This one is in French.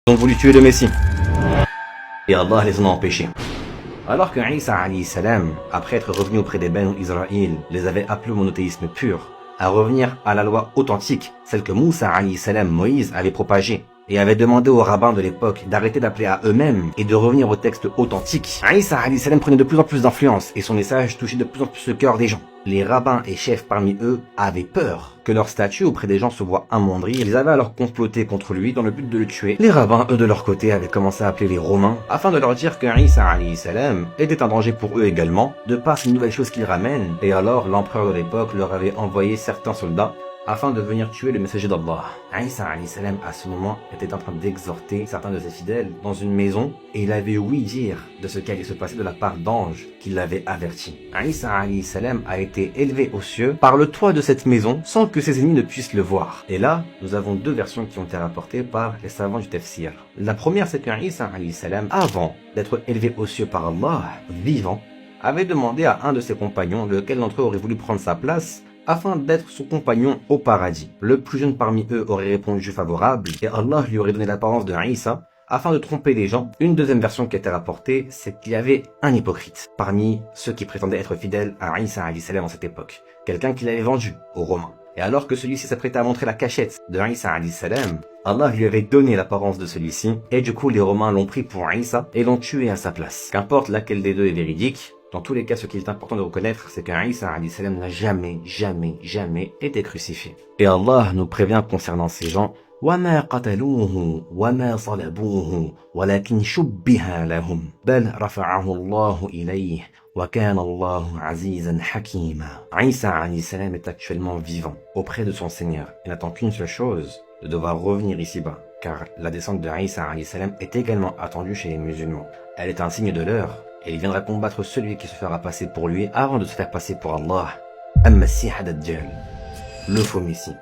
Ils ont voulu tuer le Messie. Et Allah les en a empêchés. Alors que Isa alayhi salam, après être revenu auprès des Banu Israël, les avait appelés au monothéisme pur, à revenir à la loi authentique, celle que Moussa alayhi salam, Moïse, avait propagée, et avait demandé aux rabbins de l'époque d'arrêter d'appeler à eux-mêmes et de revenir au texte authentique. Isa alayhi salam prenait de plus en plus d'influence et son message touchait de plus en plus le cœur des gens. Les rabbins et chefs parmi eux avaient peur que leur statut auprès des gens se voit amoindri. Ils avaient alors comploté contre lui dans le but de le tuer. Les rabbins, eux de leur côté, avaient commencé à appeler les Romains afin de leur dire que Isa alayhi salam était un danger pour eux également, de par ces nouvelles choses qu'il ramène. Et alors l'empereur de l'époque leur avait envoyé certains soldats afin de venir tuer le messager d'Allah. Isa alayhi salam à ce moment était en train d'exhorter certains de ses fidèles dans une maison et il avait ouï dire de ce qui allait se passer de la part d'anges qui l'avaient averti. Isa alayhi salam a été élevé aux cieux par le toit de cette maison sans que ses ennemis ne puissent le voir. Et là, nous avons deux versions qui ont été rapportées par les savants du tafsir. La première, c'est que Isa alayhi salam, avant d'être élevé aux cieux par Allah, vivant, avait demandé à un de ses compagnons, lequel d'entre eux aurait voulu prendre sa place, afin d'être son compagnon au paradis. Le plus jeune parmi eux aurait répondu favorable et Allah lui aurait donné l'apparence de Isa afin de tromper les gens. Une deuxième version qui a été rapportée, c'est qu'il y avait un hypocrite parmi ceux qui prétendaient être fidèles à Isa alayhi salam en cette époque. Quelqu'un qui l'avait vendu aux Romains. Et alors que celui-ci s'apprêtait à montrer la cachette de Isa alayhi salam, Allah lui avait donné l'apparence de celui-ci et du coup les Romains l'ont pris pour Isa et l'ont tué à sa place. Qu'importe laquelle des deux est véridique, dans tous les cas, ce qu'il est important de reconnaître, c'est qu'Isa alayhi salam n'a jamais été crucifié. Et Allah nous prévient concernant ces gens, وَمَا قَتَلُوهُ وَمَا صَلَبُوهُ وَلَكِنْ شُبِّهَ لَهُمْ بَلْ رَفَعَهُ اللَّهُ إِلَيْهِ وَكَانَ اللَّهُ عَزِيزًا حَكِيمًا. Isa alayhi salam est actuellement vivant auprès de son Seigneur. Il n'attend qu'une seule chose, de devoir revenir ici-bas, car la descente de Isa alayhi salam est également attendue chez les musulmans. Elle est un signe de l'heure. Et il viendra combattre celui qui se fera passer pour lui avant de se faire passer pour Allah. Al-Masih ad-Dajjal, le faux messie.